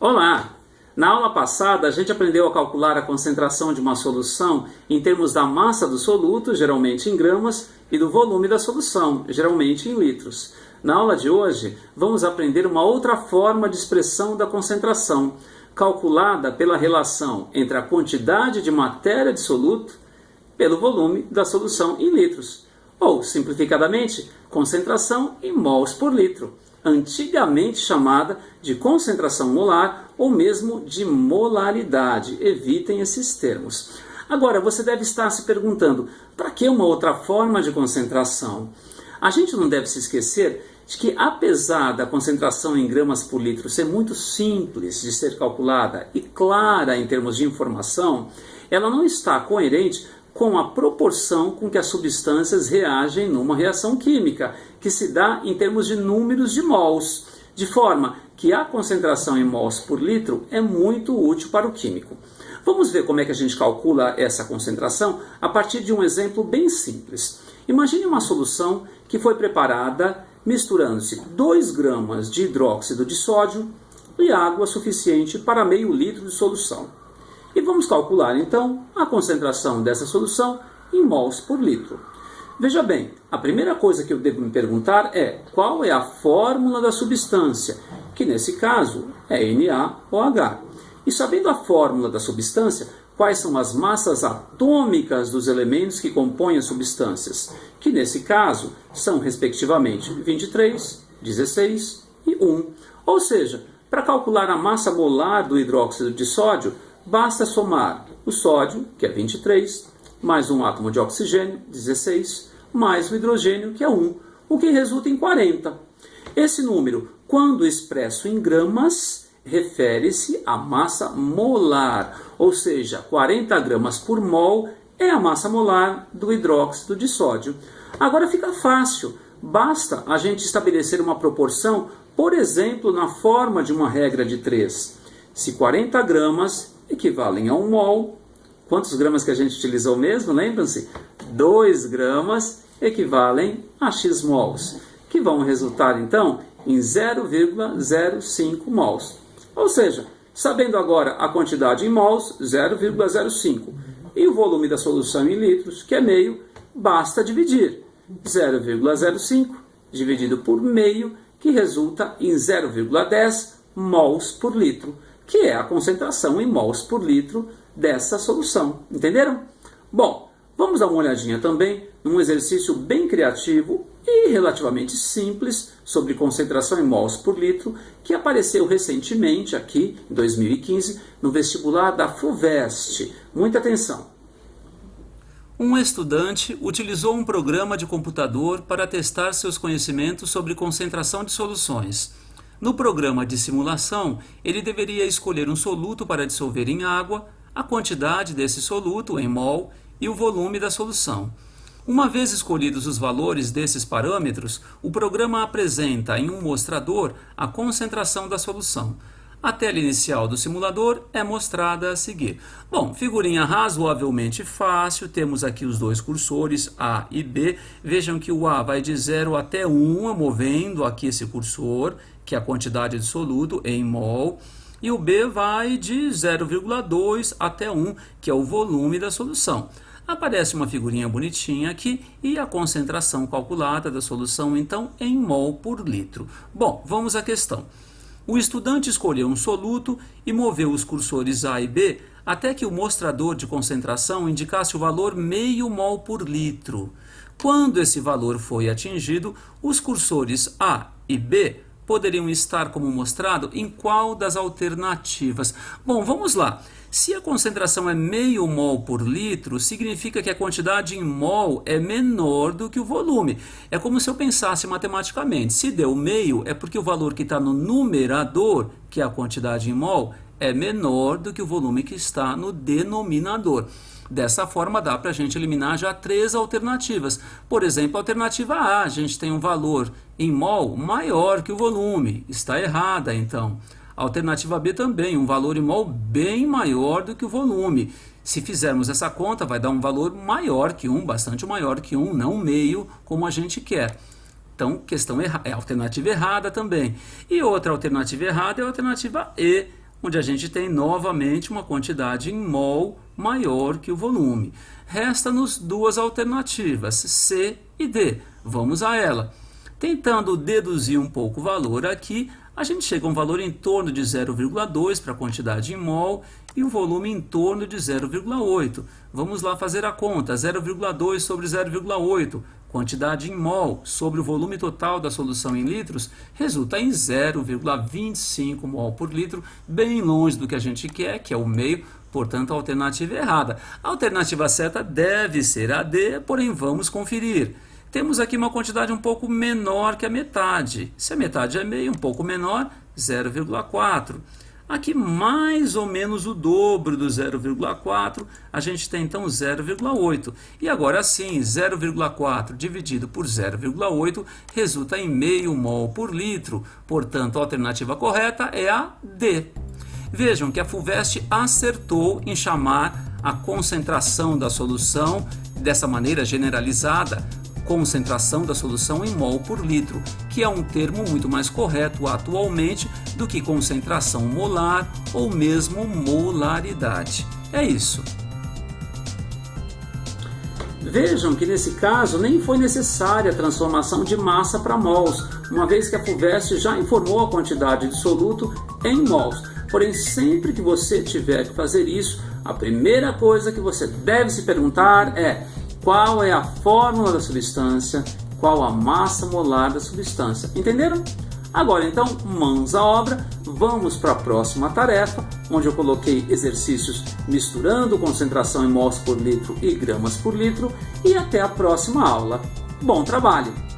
Olá! Na aula passada, a gente aprendeu a calcular a concentração de uma solução em termos da massa do soluto, geralmente em gramas, e do volume da solução, geralmente em litros. Na aula de hoje, vamos aprender uma outra forma de expressão da concentração, calculada pela relação entre a quantidade de matéria dissoluto pelo volume da solução em litros, ou, simplificadamente, concentração em mols por litro, antigamente chamada de concentração molar ou mesmo de molaridade. Evitem esses termos. Agora, você deve estar se perguntando, para que uma outra forma de concentração? A gente não deve se esquecer de que, apesar da concentração em gramas por litro ser muito simples de ser calculada e clara em termos de informação, ela não está coerente com a proporção com que as substâncias reagem numa reação química, que se dá em termos de números de mols, de forma que a concentração em mols por litro é muito útil para o químico. Vamos ver como é que a gente calcula essa concentração a partir de um exemplo bem simples. Imagine uma solução que foi preparada misturando-se 2 gramas de hidróxido de sódio e água suficiente para meio litro de solução. E vamos calcular, então, a concentração dessa solução em mols por litro. Veja bem, a primeira coisa que eu devo me perguntar é qual é a fórmula da substância, que nesse caso é NaOH. E sabendo a fórmula da substância, quais são as massas atômicas dos elementos que compõem as substâncias, que nesse caso são respectivamente 23, 16 e 1. Ou seja, para calcular a massa molar do hidróxido de sódio, basta somar o sódio, que é 23, mais um átomo de oxigênio, 16, mais o hidrogênio, que é 1, o que resulta em 40. Esse número, quando expresso em gramas, refere-se à massa molar, ou seja, 40 gramas por mol é a massa molar do hidróxido de sódio. Agora fica fácil, basta a gente estabelecer uma proporção, por exemplo, na forma de uma regra de 3. Se 40 gramas equivalem a 1 mol, quantos gramas que a gente utilizou mesmo? Lembram-se? 2 gramas equivalem a x mols, que vão resultar então em 0,05 mols. Ou seja, sabendo agora a quantidade em mols, 0,05, e o volume da solução em litros, que é meio, basta dividir. 0,05 dividido por meio, que resulta em 0,10 mols por litro, que é a concentração em mols por litro dessa solução. Entenderam? Bom, vamos dar uma olhadinha também num exercício bem criativo e relativamente simples sobre concentração em mols por litro, que apareceu recentemente aqui, em 2015, no vestibular da FUVEST. Muita atenção! Um estudante utilizou um programa de computador para testar seus conhecimentos sobre concentração de soluções. No programa de simulação, ele deveria escolher um soluto para dissolver em água, a quantidade desse soluto em mol e o volume da solução. Uma vez escolhidos os valores desses parâmetros, o programa apresenta em um mostrador a concentração da solução. A tela inicial do simulador é mostrada a seguir. Bom, figurinha razoavelmente fácil, temos aqui os dois cursores A e B. Vejam que o A vai de 0 até 1, movendo aqui esse cursor, que é a quantidade de soluto em mol, e o B vai de 0,2 até 1, que é o volume da solução. Aparece uma figurinha bonitinha aqui e a concentração calculada da solução, então, em mol por litro. Bom, vamos à questão. O estudante escolheu um soluto e moveu os cursores A e B até que o mostrador de concentração indicasse o valor meio mol por litro. Quando esse valor foi atingido, os cursores A e B poderiam estar como mostrado em qual das alternativas? Bom, vamos lá. Se a concentração é meio mol por litro, significa que a quantidade em mol é menor do que o volume. É como se eu pensasse matematicamente. Se deu meio, é porque o valor que está no numerador, que é a quantidade em mol, é menor do que o volume que está no denominador. Dessa forma, dá para a gente eliminar já 3 alternativas. Por exemplo, a alternativa A, a gente tem um valor em mol maior que o volume. Está errada, então. A alternativa B também, um valor em mol bem maior do que o volume. Se fizermos essa conta, vai dar um valor maior que 1, bastante maior que 1, não meio, como a gente quer. Então, questão é a alternativa errada também. E outra alternativa errada é a alternativa E, onde a gente tem novamente uma quantidade em mol maior que o volume. Resta-nos duas alternativas, C e D. Vamos a ela. Tentando deduzir um pouco o valor aqui, a gente chega a um valor em torno de 0,2 para a quantidade em mol e o volume em torno de 0,8. Vamos lá fazer a conta. 0,2 sobre 0,8, quantidade em mol sobre o volume total da solução em litros, resulta em 0,25 mol por litro, bem longe do que a gente quer, que é o meio. Portanto, a alternativa é errada. A alternativa certa deve ser a D, porém vamos conferir. Temos aqui uma quantidade um pouco menor que a metade. Se a metade é meio, um pouco menor, 0,4. Aqui mais ou menos o dobro do 0,4, a gente tem então 0,8. E agora sim, 0,4 dividido por 0,8 resulta em meio mol por litro. Portanto, a alternativa correta é a D. Vejam que a FUVEST acertou em chamar a concentração da solução, dessa maneira generalizada, concentração da solução em mol por litro, que é um termo muito mais correto atualmente do que concentração molar ou mesmo molaridade. É isso. Vejam que nesse caso nem foi necessária a transformação de massa para mols, uma vez que a FUVEST já informou a quantidade de soluto em mols. Porém, sempre que você tiver que fazer isso, a primeira coisa que você deve se perguntar é: qual é a fórmula da substância, qual a massa molar da substância. Entenderam? Agora então, mãos à obra, vamos para a próxima tarefa, onde eu coloquei exercícios misturando concentração em mols por litro e gramas por litro, e até a próxima aula. Bom trabalho!